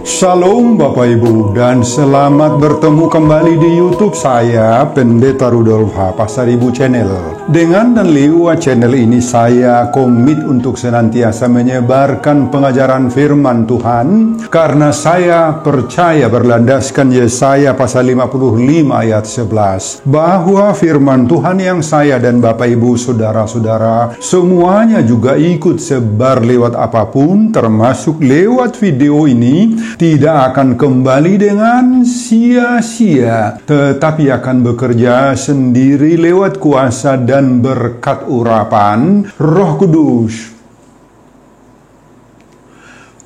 Shalom Bapak Ibu dan selamat bertemu kembali di YouTube saya, Pendeta Rudolf H. Pasaribu Channel. Dengan dan lewat channel ini saya komit untuk senantiasa menyebarkan pengajaran firman Tuhan karena saya percaya berlandaskan Yesaya pasal 55 ayat 11 bahwa firman Tuhan yang saya dan Bapak Ibu saudara-saudara semuanya juga ikut sebar lewat apapun termasuk lewat video ini tidak akan kembali dengan sia-sia, tetapi akan bekerja sendiri lewat kuasa dan berkat urapan Roh Kudus.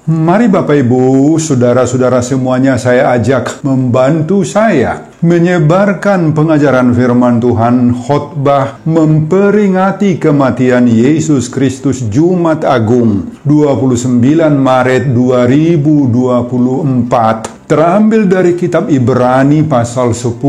Mari Bapak Ibu, saudara-saudara semuanya saya ajak membantu saya menyebarkan pengajaran firman Tuhan, khotbah memperingati kematian Yesus Kristus Jumat Agung 29 Maret 2024. Terambil dari kitab Ibrani pasal 10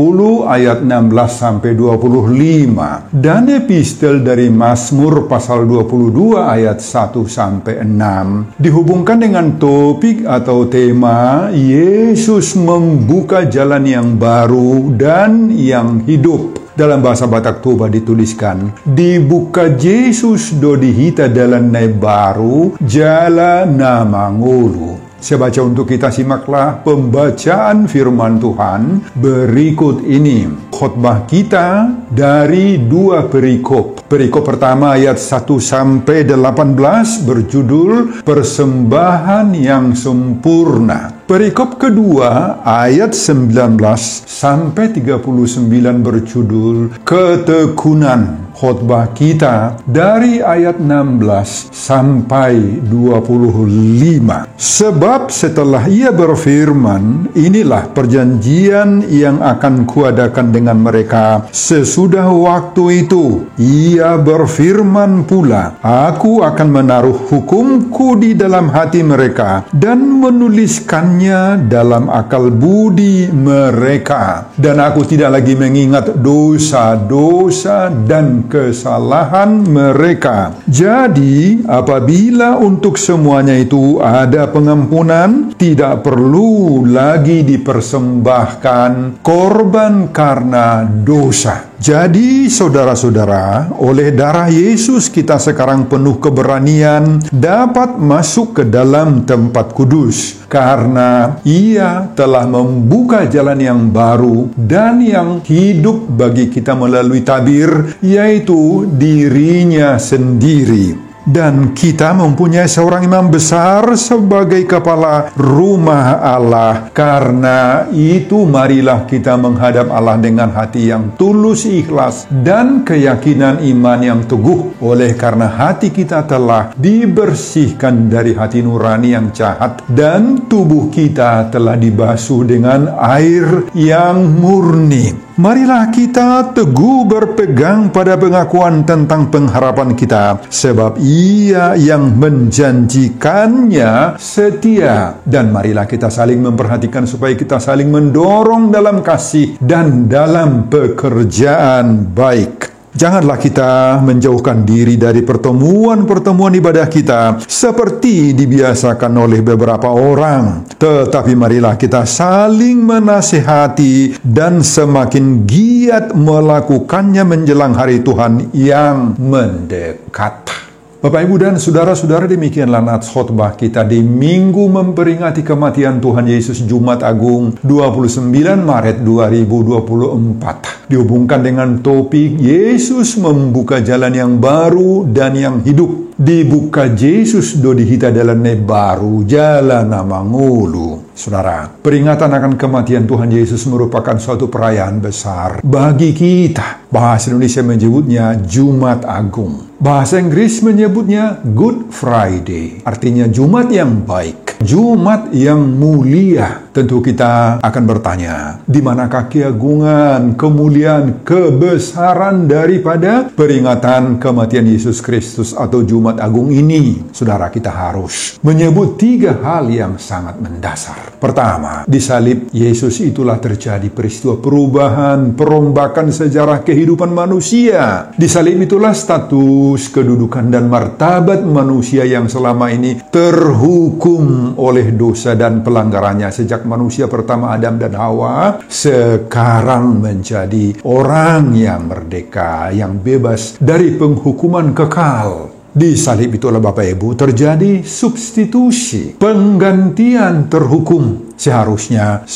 ayat 16 sampai 25 dan epistel dari Mazmur pasal 22 ayat 1 sampai 6. Dihubungkan dengan topik atau tema Yesus membuka jalan yang baru dan yang hidup. Dalam bahasa Batak Toba dituliskan, dibuka Yesus do dihita dalan nai baru, jalan nama ngulu. Saya baca untuk kita, simaklah pembacaan firman Tuhan berikut ini. Khotbah kita dari dua perikop. Perikop pertama ayat 1 sampai 18 berjudul Persembahan yang Sempurna. Perikop kedua ayat 19 sampai 39 berjudul Ketekunan. Khotbah kita dari ayat 16 sampai 25. Sebab setelah ia berfirman, inilah perjanjian yang akan kuadakan dengan mereka sesudah waktu itu. Ia berfirman pula, aku akan menaruh hukumku di dalam hati mereka dan menuliskannya dalam akal budi mereka. Dan aku tidak lagi mengingat dosa-dosa dan kesalahan mereka. Jadi, apabila untuk semuanya itu ada pengampunan, tidak perlu lagi dipersembahkan korban karena dosa. Jadi, saudara-saudara, oleh darah Yesus kita sekarang penuh keberanian dapat masuk ke dalam tempat kudus. Karena Ia telah membuka jalan yang baru dan yang hidup bagi kita melalui tabir, yaitu dirinya sendiri. Dan kita mempunyai seorang imam besar sebagai kepala rumah Allah. Karena itu marilah kita menghadap Allah dengan hati yang tulus ikhlas dan keyakinan iman yang teguh. Oleh karena hati kita telah dibersihkan dari hati nurani yang jahat dan tubuh kita telah dibasuh dengan air yang murni. Marilah kita teguh berpegang pada pengakuan tentang pengharapan kita, sebab Ia yang menjanjikannya setia. Dan marilah kita saling memperhatikan supaya kita saling mendorong dalam kasih dan dalam pekerjaan baik. Janganlah kita menjauhkan diri dari pertemuan-pertemuan ibadah kita seperti dibiasakan oleh beberapa orang. Tetapi marilah kita saling menasihati dan semakin giat melakukannya menjelang hari Tuhan yang mendekat. Bapak, Ibu, dan saudara-saudara, demikianlah nats khotbah kita di minggu memperingati kematian Tuhan Yesus Jumat Agung 29 Maret 2024. Dihubungkan dengan topik Yesus membuka jalan yang baru dan yang hidup. Dibuka Yesus do dihita dalan baru, jalan nama ngulu. Saudara, peringatan akan kematian Tuhan Yesus merupakan suatu perayaan besar bagi kita. Bahasa Indonesia menyebutnya Jumat Agung. Bahasa Inggris menyebutnya Good Friday, artinya Jumat yang baik, Jumat yang mulia. Tentu kita akan bertanya, di manakah keagungan, kemuliaan, kebesaran daripada peringatan kematian Yesus Kristus atau Jumat Jumat Agung ini, saudara, kita harus menyebut 3 hal yang sangat mendasar. Pertama, di salib Yesus itulah terjadi peristiwa perubahan, perombakan sejarah kehidupan manusia. Di salib itulah status, kedudukan, dan martabat manusia yang selama ini terhukum oleh dosa dan pelanggarannya sejak manusia pertama Adam dan Hawa, sekarang menjadi orang yang merdeka, yang bebas dari penghukuman kekal. Di salib itulah Bapak Ibu terjadi substitusi, penggantian terhukum. Seharusnya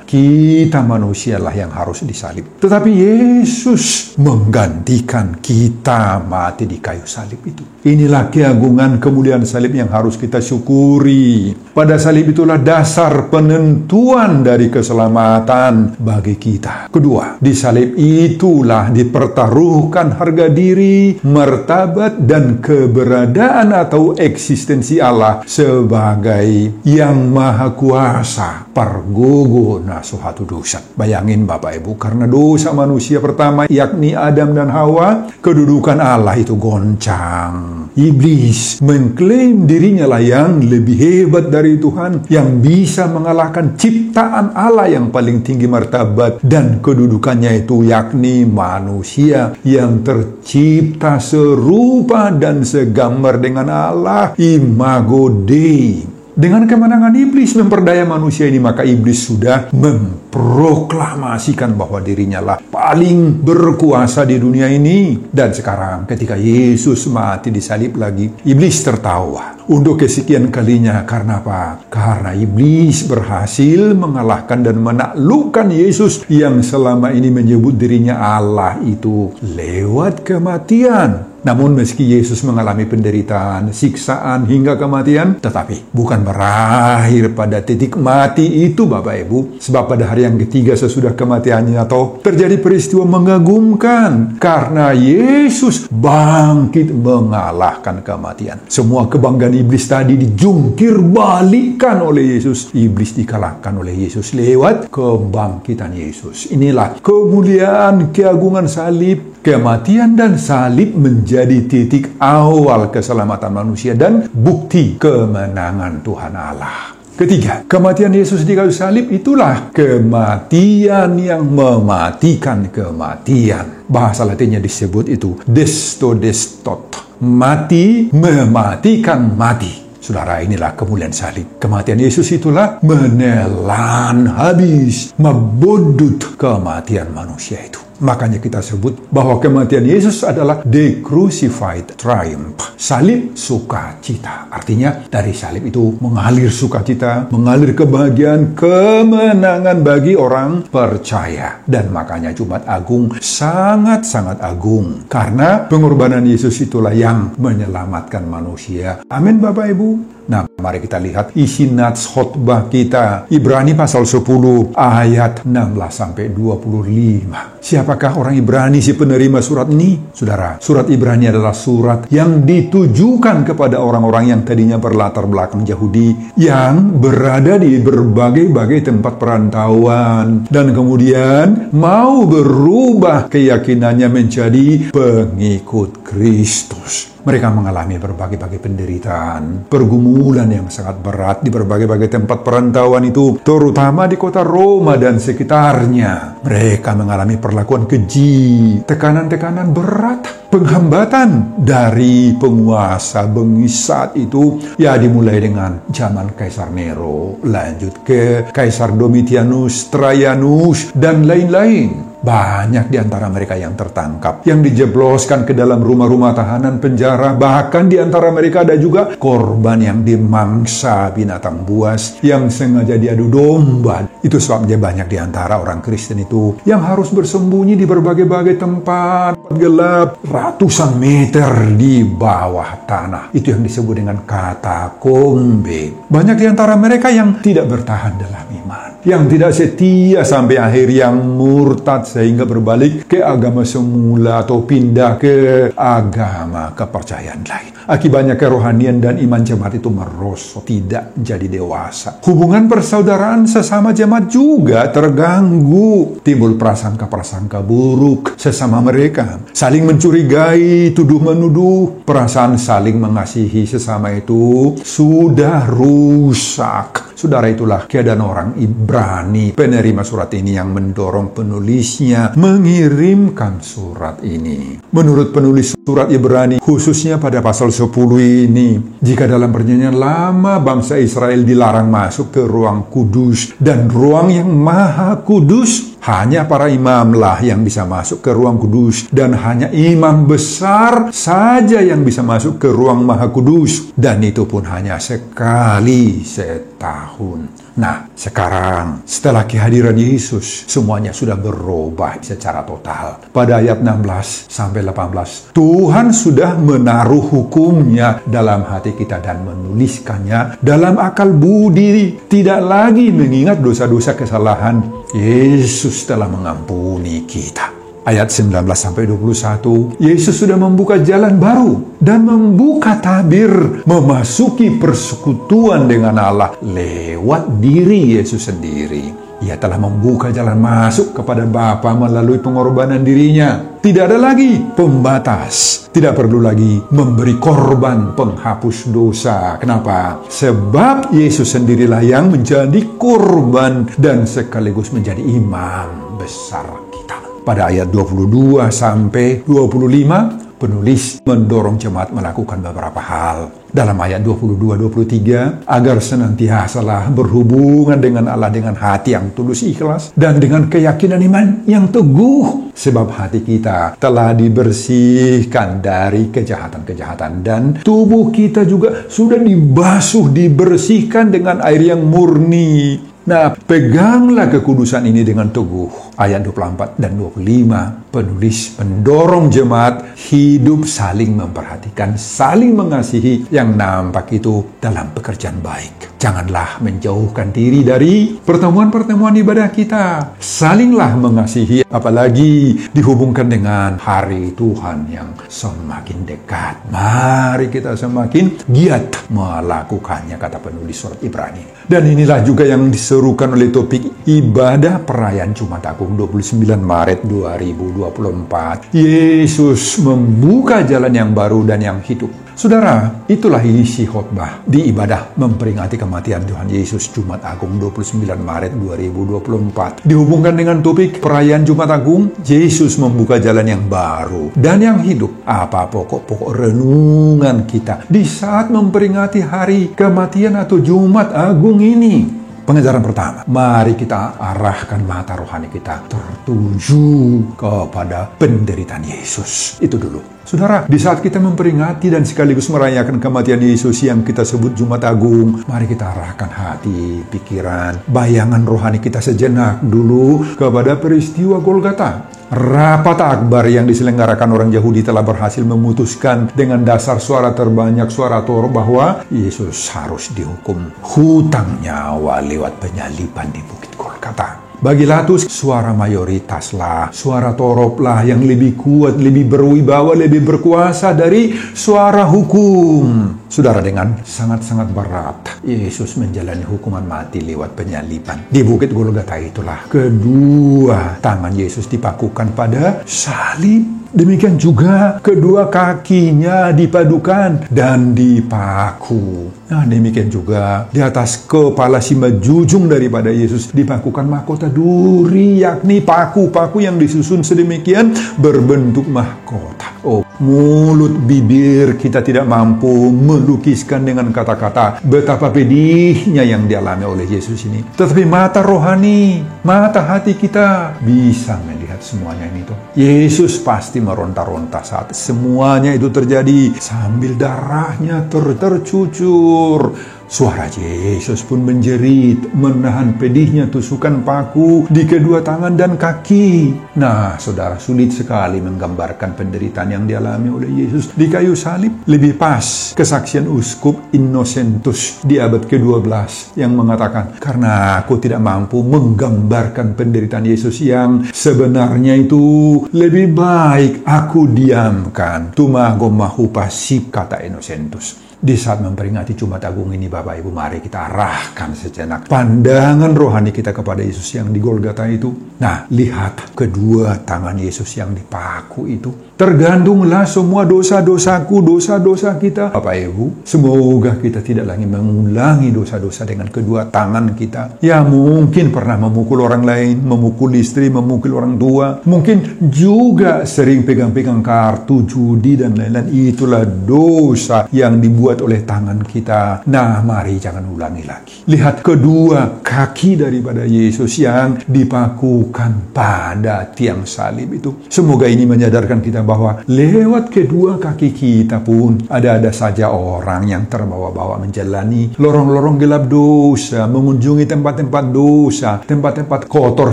kita manusialah yang harus disalib. Tetapi Yesus menggantikan kita mati di kayu salib itu. Inilah keagungan kemuliaan salib yang harus kita syukuri. Pada salib itulah dasar penentuan dari keselamatan bagi kita. Kedua, di salib itulah dipertaruhkan harga diri, martabat, dan keberadaan atau eksistensi Allah sebagai yang maha kuasa, pargogo nasuhatu dosa. Bayangin Bapak Ibu, karena dosa manusia pertama yakni Adam dan Hawa, kedudukan Allah itu goncang. Iblis mengklaim dirinya lah yang lebih hebat dari Tuhan, yang bisa mengalahkan ciptaan Allah yang paling tinggi martabat dan kedudukannya itu yakni manusia yang tercipta serupa dan segambar dengan Allah, imago Dei. Dengan kemenangan iblis memperdaya manusia ini, maka iblis sudah memproklamasikan bahwa dirinya lah paling berkuasa di dunia ini. Dan sekarang ketika Yesus mati disalib lagi, iblis tertawa untuk kesekian kalinya. Karena apa? Karena iblis berhasil mengalahkan dan menaklukkan Yesus yang selama ini menyebut dirinya Allah itu lewat kematian. Namun meski Yesus mengalami penderitaan, siksaan hingga kematian, tetapi bukan berakhir pada titik mati itu Bapak Ibu. Sebab pada hari yang ketiga sesudah kematiannya terjadi peristiwa mengagumkan. Karena Yesus bangkit mengalahkan kematian. Semua kebanggaan iblis tadi dijungkir balikkan oleh Yesus. Iblis dikalahkan oleh Yesus lewat kebangkitan Yesus. Inilah kemuliaan keagungan salib. Kematian dan salib menjadi titik awal keselamatan manusia dan bukti kemenangan Tuhan Allah. Ketiga, kematian Yesus di kayu salib itulah kematian yang mematikan kematian. Bahasa Latinnya disebut itu desto destot. Mati mematikan mati. Saudara, inilah kemuliaan salib. Kematian Yesus itulah menelan habis, membudut kematian manusia itu. Makanya kita sebut bahwa kematian Yesus adalah the crucified triumph. Salib sukacita. Artinya dari salib itu mengalir sukacita, mengalir kebahagiaan, kemenangan bagi orang percaya. Dan makanya Jumat Agung sangat-sangat agung. Karena pengorbanan Yesus itulah yang menyelamatkan manusia. Amin Bapak Ibu. Nah, mari kita lihat isi nats khotbah kita. Ibrani pasal 10 ayat 16-25. Siapakah orang Ibrani si penerima surat ini? Saudara, surat Ibrani adalah surat yang ditujukan kepada orang-orang yang tadinya berlatar belakang Yahudi, yang berada di berbagai-bagai tempat perantauan, dan kemudian mau berubah keyakinannya menjadi pengikut Kristus. Mereka mengalami berbagai-bagai penderitaan, pergumulan yang sangat berat di berbagai-bagai tempat perantauan itu, terutama di kota Roma dan sekitarnya. Mereka mengalami perlakuan keji, tekanan-tekanan berat, penghambatan dari penguasa bengis saat itu. Ya, dimulai dengan zaman Kaisar Nero, lanjut ke Kaisar Domitianus, Trajanus, dan lain-lain. Banyak di antara mereka yang tertangkap, yang dijebloskan ke dalam rumah-rumah tahanan penjara. Bahkan di antara mereka ada juga korban yang dimangsa binatang buas, yang sengaja diadu domba. Itu sebabnya banyak di antara orang Kristen itu yang harus bersembunyi di berbagai-bagai tempat gelap, ratusan meter di bawah tanah. Itu yang disebut dengan katakombe. Banyak di antara mereka yang tidak bertahan dalam iman, yang tidak setia sampai akhir, yang murtad sehingga berbalik ke agama semula atau pindah ke agama kepercayaan lain. Akibatnya kerohanian dan iman jemaat itu merosot, tidak jadi dewasa. Hubungan persaudaraan sesama jemaat jemaat juga terganggu. Timbul prasangka-prasangka buruk sesama mereka. Saling mencurigai, tuduh-menuduh. Perasaan saling mengasihi sesama itu sudah rusak. Saudara, itulah keadaan orang Ibrani. Penerima surat ini yang mendorong penulisnya mengirimkan surat ini. Menurut penulis surat Ibrani, khususnya pada pasal 10 ini, jika dalam perjanjian lama bangsa Israel dilarang masuk ke ruang kudus dan ruang yang maha kudus, hanya para imamlah yang bisa masuk ke ruang kudus, dan hanya imam besar saja yang bisa masuk ke ruang maha kudus, dan itu pun hanya sekali setahun. Nah, sekarang setelah kehadiran Yesus, semuanya sudah berubah secara total. Pada ayat 16 sampai 18, Tuhan sudah menaruh hukumnya dalam hati kita dan menuliskannya dalam akal budi, tidak lagi mengingat dosa-dosa kesalahan. Yesus telah mengampuni kita. Ayat 19-21, Yesus sudah membuka jalan baru dan membuka tabir memasuki persekutuan dengan Allah lewat diri Yesus sendiri. Ia telah membuka jalan masuk kepada Bapa melalui pengorbanan dirinya. Tidak ada lagi pembatas. Tidak perlu lagi memberi korban penghapus dosa. Kenapa? Sebab Yesus sendirilah yang menjadi korban dan sekaligus menjadi imam besar kita. Pada ayat 22 sampai 25, penulis mendorong jemaat melakukan beberapa hal. Dalam ayat 22-23, agar senantiasalah berhubungan dengan Allah dengan hati yang tulus ikhlas dan dengan keyakinan iman yang teguh. Sebab hati kita telah dibersihkan dari kejahatan-kejahatan dan tubuh kita juga sudah dibasuh, dibersihkan dengan air yang murni. Nah, peganglah kekudusan ini dengan teguh. Ayat 24 dan 25, penulis mendorong jemaat hidup saling memperhatikan, saling mengasihi, yang nampak itu dalam pekerjaan baik. Janganlah menjauhkan diri dari pertemuan-pertemuan ibadah kita. Salinglah mengasihi, apalagi dihubungkan dengan hari Tuhan yang semakin dekat. Mari kita semakin giat melakukannya, kata penulis surat Ibrani. Dan inilah juga yang diserukan oleh topik ibadah perayaan Jumat Agung 29 Maret 2024. Yesus membuka jalan yang baru dan yang hidup. Saudara, itulah isi khotbah di ibadah memperingati kematian Tuhan Yesus Jumat Agung 29 Maret 2024. Dihubungkan dengan topik perayaan Jumat Agung, Yesus membuka jalan yang baru dan yang hidup. Apa pokok-pokok renungan kita di saat memperingati hari kematian atau Jumat Agung ini? Pengajaran pertama, mari kita arahkan mata rohani kita tertuju kepada penderitaan Yesus. Itu dulu. Saudara, di saat kita memperingati dan sekaligus merayakan kematian Yesus yang kita sebut Jumat Agung, mari kita arahkan hati, pikiran, bayangan rohani kita sejenak dulu kepada peristiwa Golgota. Rapat akbar yang diselenggarakan orang Yahudi telah berhasil memutuskan dengan dasar suara terbanyak, suara Torah, bahwa Yesus harus dihukum hutang nyawa lewat penyaliban di Bukit Golgota. Bagi Latus, suara mayoritaslah, suara Torah yang lebih kuat, lebih berwibawa, lebih berkuasa dari suara hukum. Saudara, dengan sangat-sangat berat, Yesus menjalani hukuman mati lewat penyaliban. Di Bukit Golgota itulah kedua tangan Yesus dipakukan pada salib. Demikian juga kedua kakinya dipadukan dan dipaku. Nah, demikian juga di atas kepala si majujung daripada Yesus dipakukan mahkota duri, yakni paku-paku yang disusun sedemikian berbentuk mahkota. Oh, mulut bibir kita tidak mampu melukiskan dengan kata-kata betapa pedihnya yang dialami oleh Yesus ini. Tetapi mata rohani, mata hati kita bisa melihat semuanya ini tuh. Yesus pasti meronta-ronta saat semuanya itu terjadi, sambil darahnya tercucur. Suara Yesus pun menjerit, menahan pedihnya tusukan paku di kedua tangan dan kaki. Nah, saudara, sulit sekali menggambarkan penderitaan yang dialami oleh Yesus di kayu salib. Lebih pas kesaksian Uskup Innocentus di abad ke-12 yang mengatakan, karena aku tidak mampu menggambarkan penderitaan Yesus yang sebenarnya itu, lebih baik aku diamkan. Tumago mahupasip, kata Innocentus. Di saat memperingati Jumat Agung ini, Bapak Ibu, mari kita arahkan sejenak pandangan rohani kita kepada Yesus yang di Golgota itu. Nah, lihat kedua tangan Yesus yang dipaku itu. Tergantunglah semua dosa-dosaku, dosa-dosa kita. Bapak Ibu, semoga kita tidak lagi mengulangi dosa-dosa dengan kedua tangan kita. Ya, mungkin pernah memukul orang lain, memukul istri, memukul orang tua. Mungkin juga sering pegang-pegang kartu judi dan lain-lain. Itulah dosa yang dibuat oleh tangan kita. Nah, mari jangan ulangi lagi. Lihat kedua kaki daripada Yesus yang dipakukan pada tiang salib itu. Semoga ini menyadarkan kita bahwa lewat kedua kaki kita pun ada saja orang yang terbawa-bawa menjalani lorong-lorong gelap dosa, mengunjungi tempat-tempat dosa, tempat-tempat kotor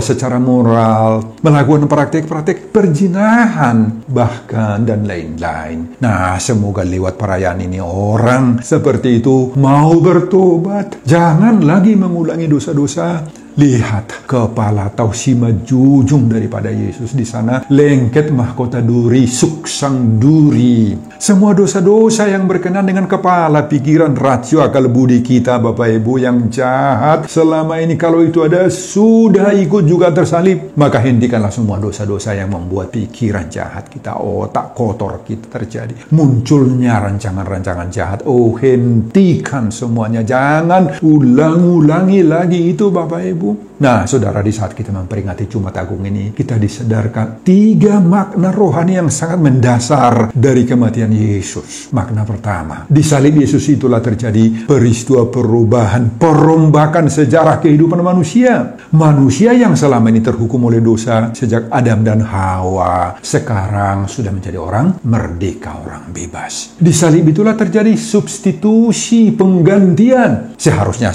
secara moral, melakukan praktek-praktek perzinahan, bahkan dan lain-lain. Nah, semoga lewat perayaan ini orang seperti itu mau bertobat. Jangan lagi mengulangi dosa-dosa. Lihat kepala tausima jujung daripada Yesus di sana, lengket mahkota duri, suksang duri. Semua dosa-dosa yang berkenaan dengan kepala, pikiran, rasio, akal budi kita, Bapak Ibu, yang jahat selama ini, kalau itu ada, sudah ikut juga tersalib. Maka hentikanlah semua dosa-dosa yang membuat pikiran jahat kita, otak kotor kita terjadi. Munculnya rancangan-rancangan jahat. Oh, hentikan semuanya. Jangan ulang-ulangi lagi itu, Bapak Ibu. Nah, saudara, di saat kita memperingati Jumat Agung ini, kita disadarkan 3 makna rohani yang sangat mendasar dari kematian Yesus. Makna pertama, di salib Yesus itulah terjadi peristiwa perubahan, perombakan sejarah kehidupan manusia. Manusia yang selama ini terhukum oleh dosa sejak Adam dan Hawa, sekarang sudah menjadi orang merdeka, orang bebas. Di salib itulah terjadi substitusi, penggantian. Seharusnya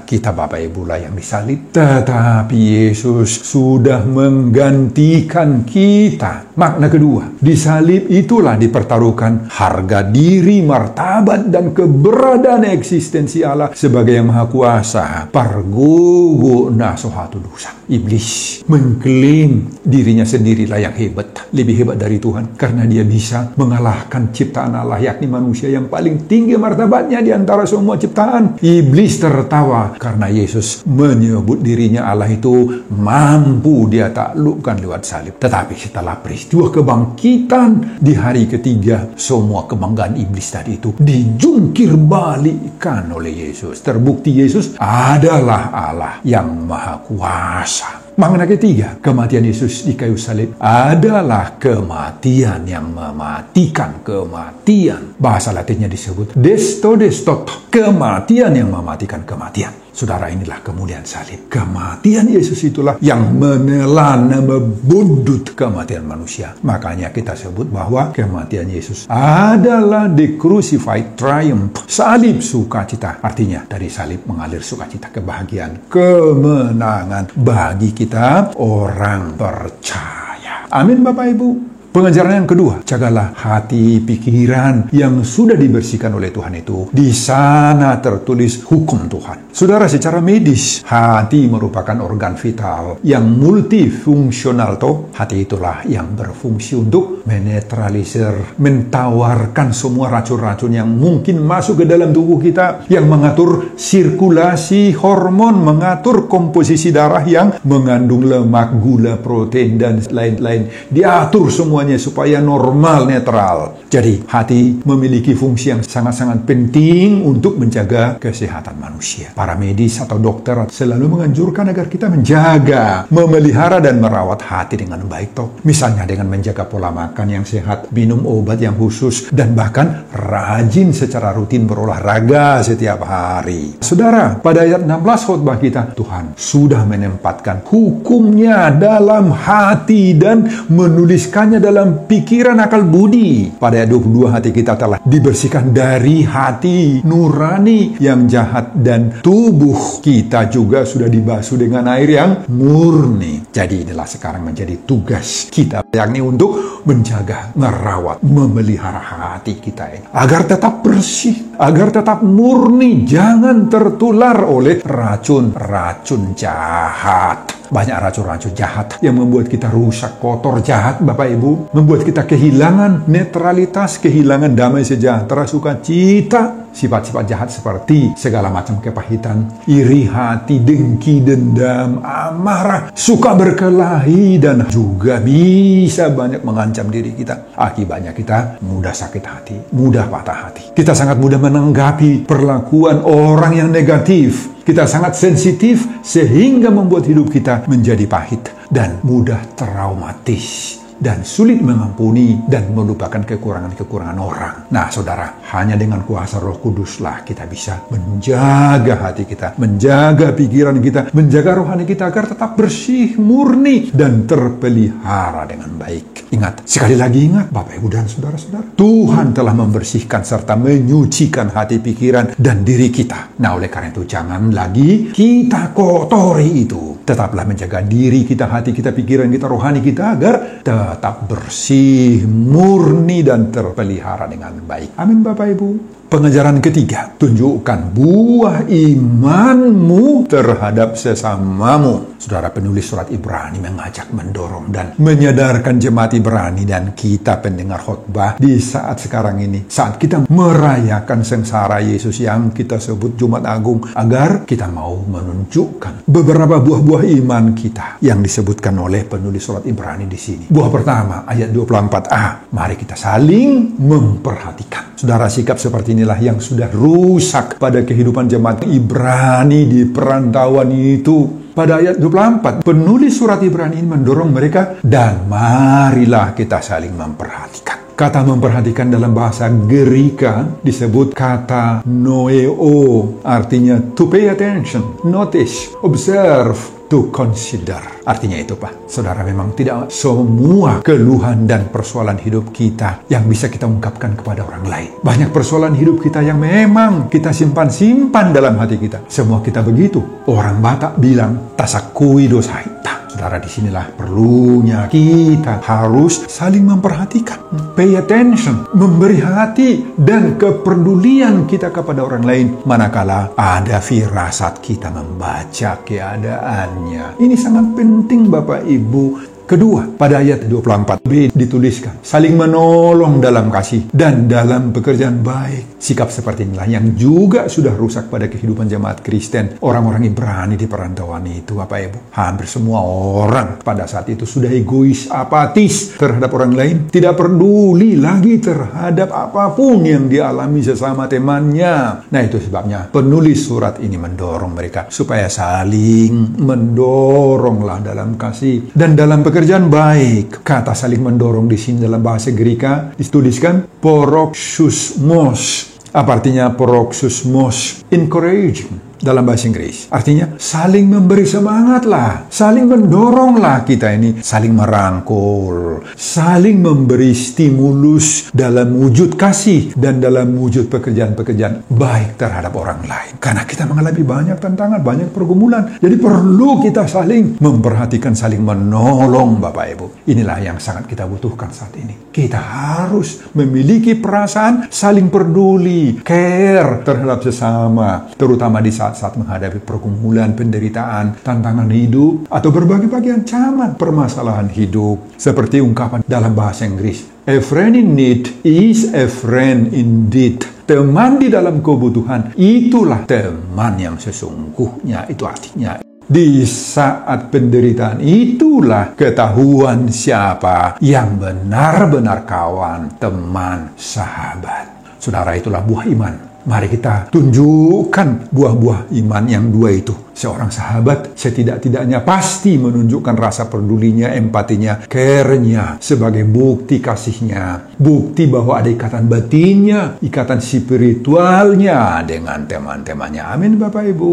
kita Bapak Ibu lah yang disalib. Tetapi Yesus sudah menggantikan kita. Makna kedua, di salib itulah dipertaruhkan harga diri, martabat, dan keberadaan eksistensi Allah sebagai yang maha kuasa. Pargogo nasohatu dosa. Iblis mengklaim dirinya sendirilah yang hebat, lebih hebat dari Tuhan, karena dia bisa mengalahkan ciptaan Allah, yakni manusia yang paling tinggi martabatnya di antara semua ciptaan. Iblis tertawa karena Yesus menyebut dirinya Allah itu mampu dia taklukkan lewat salib. Tetapi setelah peristiwa kebangkitan di hari ketiga, semua kebanggaan iblis tadi itu dijungkir balikkan oleh Yesus. Terbukti Yesus adalah Allah yang maha kuasa. Makna ketiga, kematian Yesus di kayu salib adalah kematian yang mematikan kematian. Bahasa Latinnya disebut desto destot, kematian yang mematikan kematian. Saudara, inilah kemuliaan salib. Kematian Yesus itulah yang menelan, membudut kematian manusia. Makanya kita sebut bahwa kematian Yesus adalah the crucified triumph, salib sukacita. Artinya dari salib mengalir sukacita, kebahagiaan, kemenangan bagi kita orang percaya. Amin, Bapak Ibu. Pengajaran yang kedua, jagalah hati, pikiran yang sudah dibersihkan oleh Tuhan itu. Di sana tertulis hukum Tuhan. Saudara, secara medis, hati merupakan organ vital yang multifungsional. Hati itulah yang berfungsi untuk menetralisir, mentawarkan semua racun-racun yang mungkin masuk ke dalam tubuh kita, yang mengatur sirkulasi hormon, mengatur komposisi darah yang mengandung lemak, gula, protein, dan lain-lain. Diatur semua supaya normal, netral. Jadi hati memiliki fungsi yang sangat-sangat penting untuk menjaga kesehatan manusia. Para medis atau dokter selalu menganjurkan agar kita menjaga, memelihara dan merawat hati dengan baik. Misalnya dengan menjaga pola makan yang sehat, minum obat yang khusus, dan bahkan rajin secara rutin berolahraga setiap hari. Saudara, pada ayat 16 khotbah kita, Tuhan sudah menempatkan hukumnya dalam hati dan menuliskannya dalam pikiran, akal budi. Pada ayat 22, hati kita telah dibersihkan dari hati nurani yang jahat, dan tubuh kita juga sudah dibasuh dengan air yang murni. Jadi inilah sekarang menjadi tugas kita, yakni untuk menjaga, merawat, memelihara hati kita ini agar tetap bersih, agar tetap murni, jangan tertular oleh racun-racun jahat. Banyak racun-racun jahat yang membuat kita rusak, kotor, jahat, Bapak Ibu. Membuat kita kehilangan netralitas, kehilangan damai sejahtera, sukacita. sifat-sifat jahat seperti segala macam kepahitan, iri hati, dengki, dendam, amarah, suka berkelahi, dan juga bisa banyak mengancam diri kita. Akibatnya kita mudah sakit hati, mudah patah hati. Kita sangat mudah menanggapi perlakuan orang yang negatif. Kita sangat sensitif sehingga membuat hidup kita menjadi pahit dan mudah traumatis dan sulit mengampuni dan melupakan kekurangan-kekurangan orang. Nah, saudara, hanya dengan kuasa Roh Kuduslah kita bisa menjaga hati kita, menjaga pikiran kita, menjaga rohani kita agar tetap bersih, murni, dan terpelihara dengan baik. Ingat, sekali lagi ingat, Bapak, Ibu, dan saudara-saudara, Tuhan telah membersihkan serta menyucikan hati, pikiran, dan diri kita. Nah, oleh karena itu, jangan lagi kita kotori itu. Tetaplah menjaga diri kita, hati kita, pikiran kita, rohani kita agar tetap bersih, murni, dan terpelihara dengan baik. Amin, Bapak Ibu. Pengajaran ketiga, tunjukkan buah imanmu terhadap sesamamu. Saudara, penulis surat Ibrani mengajak, mendorong, dan menyadarkan jemaat Ibrani dan kita pendengar khotbah di saat sekarang ini, saat kita merayakan sengsara Yesus yang kita sebut Jumat Agung, agar kita mau menunjukkan beberapa buah-buah iman kita yang disebutkan oleh penulis surat Ibrani di sini. Buah pertama, ayat 24a, mari kita saling memperhatikan. Saudara, sikap seperti inilah yang sudah rusak pada kehidupan jemaat Ibrani di perantauan itu. Pada ayat 24, penulis surat Ibrani mendorong mereka, dan marilah kita saling memperhatikan. Kata memperhatikan dalam bahasa Gerika disebut kata noeo, artinya to pay attention, notice, observe, to consider. Artinya itu, Pak. Saudara, memang tidak semua keluhan dan persoalan hidup kita yang bisa kita ungkapkan kepada orang lain. Banyak persoalan hidup kita yang memang kita simpan dalam hati kita. Semua kita begitu. Orang Batak bilang, tasakui dosai. Saudara, disinilah perlunya kita harus saling memperhatikan, pay attention, memberi hati dan kepedulian kita kepada orang lain manakala ada firasat kita membaca keadaannya. Ini sangat penting, Bapak Ibu. Kedua, pada ayat 24b dituliskan, saling menolong dalam kasih dan dalam pekerjaan baik. Sikap seperti inilah yang juga sudah rusak pada kehidupan jemaat Kristen. Orang-orang Ibrani di perantauan itu, Bapak Ibu, hampir semua orang pada saat itu sudah egois, apatis terhadap orang lain, tidak peduli lagi terhadap apapun yang dialami sesama temannya. Nah, itu sebabnya penulis surat ini mendorong mereka supaya saling mendoronglah dalam kasih dan dalam pekerjaan baik. Kata saling mendorong di sini dalam bahasa Gerika dituliskan paroxysmos. Apa artinya paroxysmos? Encouraging dalam bahasa Inggris. Artinya saling memberi semangat lah, saling mendorong lah kita ini, saling merangkul, saling memberi stimulus dalam wujud kasih dan dalam wujud pekerjaan-pekerjaan baik terhadap orang lain. Karena kita mengalami banyak tantangan, banyak pergumulan. Jadi perlu kita saling memperhatikan, saling menolong, Bapak Ibu. Inilah yang sangat kita butuhkan saat ini. Kita harus memiliki perasaan saling peduli, care terhadap sesama, terutama di saat menghadapi pergumulan, penderitaan, tantangan hidup, atau berbagai-bagai ancaman permasalahan hidup. Seperti ungkapan dalam bahasa Inggris, a friend in need is a friend indeed. Teman di dalam kebutuhan, itulah teman yang sesungguhnya. Itu artinya, di saat penderitaan itulah ketahuan siapa yang benar-benar kawan, teman, sahabat. Saudara, itulah buah iman. Mari kita tunjukkan buah-buah iman yang dua itu. Seorang sahabat setidak-tidaknya pasti menunjukkan rasa pedulinya, empatinya, care-nya sebagai bukti kasihnya. Bukti bahwa ada ikatan batinnya, ikatan spiritualnya dengan teman-temannya. Amin, Bapak Ibu.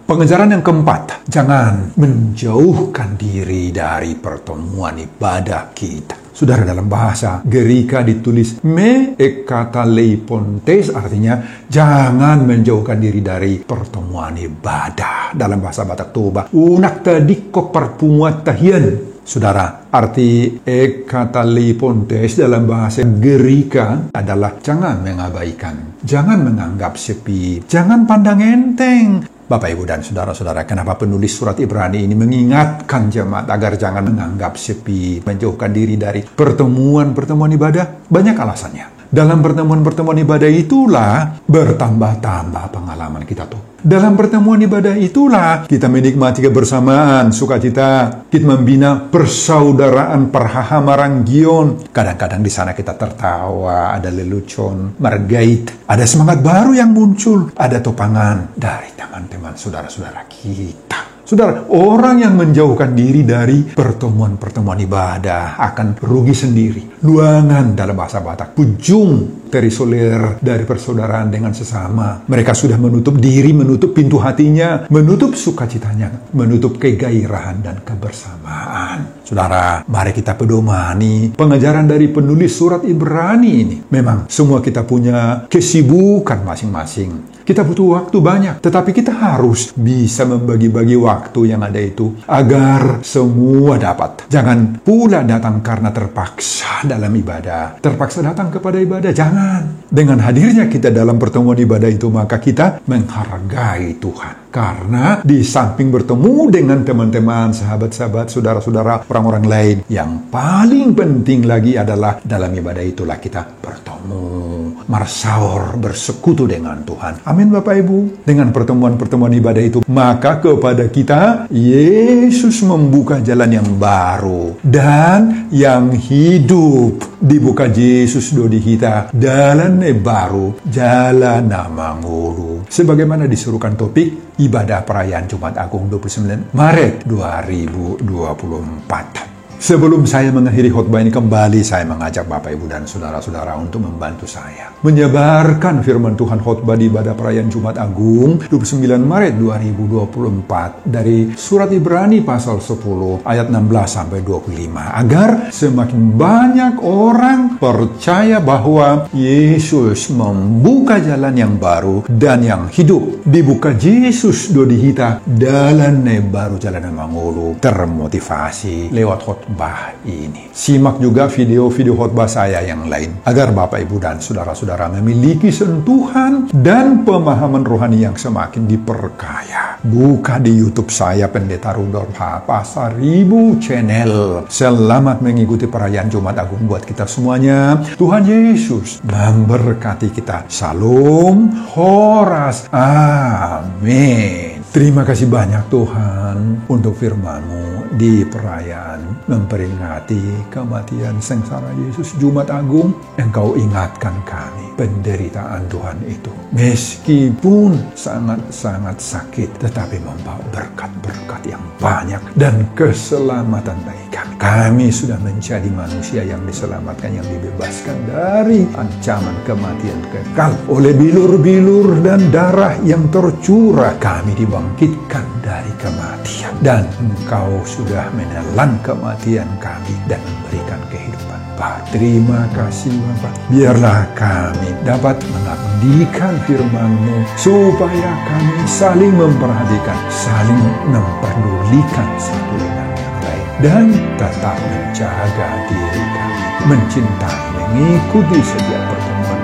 Pengajaran yang keempat, jangan menjauhkan diri dari pertemuan ibadah kita. Saudara, dalam bahasa Gerika ditulis me ekataleipontes, artinya jangan menjauhkan diri dari pertemuan ibadah. Dalam bahasa Batak Toba, unak tadiko perpumuat tahian. Saudara, arti ekataleipontes dalam bahasa Gerika adalah jangan mengabaikan, jangan menganggap sepi, jangan pandang enteng. Bapak, Ibu, dan saudara-saudara, kenapa penulis surat Ibrani ini mengingatkan jemaat agar jangan menganggap sepi, menjauhkan diri dari pertemuan-pertemuan ibadah? Banyak alasannya. Dalam pertemuan-pertemuan ibadah itulah bertambah-tambah pengalaman kita tuh. Dalam pertemuan ibadah itulah kita menikmati kebersamaan, sukacita, kita membina persaudaraan perhahamaranggion. Kadang-kadang di sana kita tertawa, ada lelucon, margait, ada semangat baru yang muncul, ada topangan dari teman-teman saudara-saudara kita. Saudara, orang yang menjauhkan diri dari pertemuan-pertemuan ibadah akan rugi sendiri. Luangan dalam bahasa Batak, pujung terisolir dari persaudaraan dengan sesama. Mereka sudah menutup diri, menutup pintu hatinya, menutup sukacitanya, menutup kegairahan dan kebersamaan. Saudara, mari kita pedomani pengajaran dari penulis surat Ibrani ini. Memang semua kita punya kesibukan masing-masing. Kita butuh waktu banyak, tetapi kita harus bisa membagi-bagi waktu yang ada itu agar semua dapat. Jangan pula datang karena terpaksa dalam ibadah. Terpaksa datang kepada ibadah, jangan. Dengan hadirnya kita dalam pertemuan ibadah itu, maka kita menghargai Tuhan. Karena di samping bertemu dengan teman-teman, sahabat-sahabat, saudara-saudara, orang-orang lain, yang paling penting lagi adalah dalam ibadah itulah kita bertemu, marsaur, bersekutu dengan Tuhan. Amin Bapak Ibu. Dengan pertemuan-pertemuan ibadah itu, maka kepada kita Yesus membuka jalan yang baru dan yang hidup. Dibuka Yesus dodi kita jalan baru, jalan namangulu. Sebagaimana disuruhkan topik ibadah perayaan Jumat Agung 29 Maret 2024. Sebelum saya mengakhiri khotbah ini, kembali saya mengajak Bapak, Ibu, dan saudara-saudara untuk membantu saya menyebarkan firman Tuhan khotbah di ibadah perayaan Jumat Agung 29 Maret 2024 dari surat Ibrani pasal 10 ayat 16-25 agar semakin banyak orang percaya bahwa Yesus membuka jalan yang baru dan yang hidup. Dibuka Yesus dodi hita jalan baru, jalan yang mangulu, termotivasi lewat khotbah ini. Simak juga video-video khotbah saya yang lain agar Bapak, Ibu, dan saudara-saudara memiliki sentuhan dan pemahaman rohani yang semakin diperkaya. Buka di YouTube saya, Pendeta Rudolf H. Pasaribu Channel. Selamat mengikuti perayaan Jumat Agung buat kita semuanya. Tuhan Yesus memberkati kita. Salam Horas. Amin. Terima kasih banyak Tuhan untuk firman-Mu di perayaan memperingati kematian sengsara Yesus Jumat Agung. Engkau ingatkan kami penderitaan Tuhan itu. Meskipun sangat-sangat sakit, tetapi membawa berkat-berkat yang banyak dan keselamatan bagi kami. Kami sudah menjadi manusia yang diselamatkan, yang dibebaskan dari ancaman kematian kekal. Oleh bilur-bilur dan darah yang tercurah, kami dibangkitkan dari kematian. Dan Engkau sudah menelan kematian kami dan memberikan kehidupan baru. Terima kasih Bapa. Biarlah kami dapat mengabdikan firman-Mu supaya kami saling memperhatikan, saling memperdulikan satu dengan yang lain, dan tetap menjaga diri kami, mencintai, mengikuti setiap pertemuan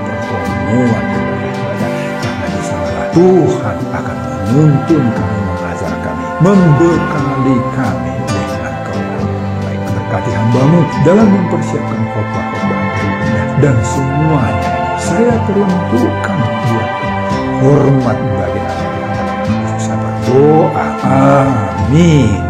ibadah, karena di sana Tuhan akan menuntun kami, mengajar kami, membekali kami dengan keuangan baik. Berkati hamba-Mu dalam mempersiapkan khotbah-khotbah berikutnya, dan semuanya saya peruntukkan buat hormat bagi nama Tuhan. Saya berdoa, amin.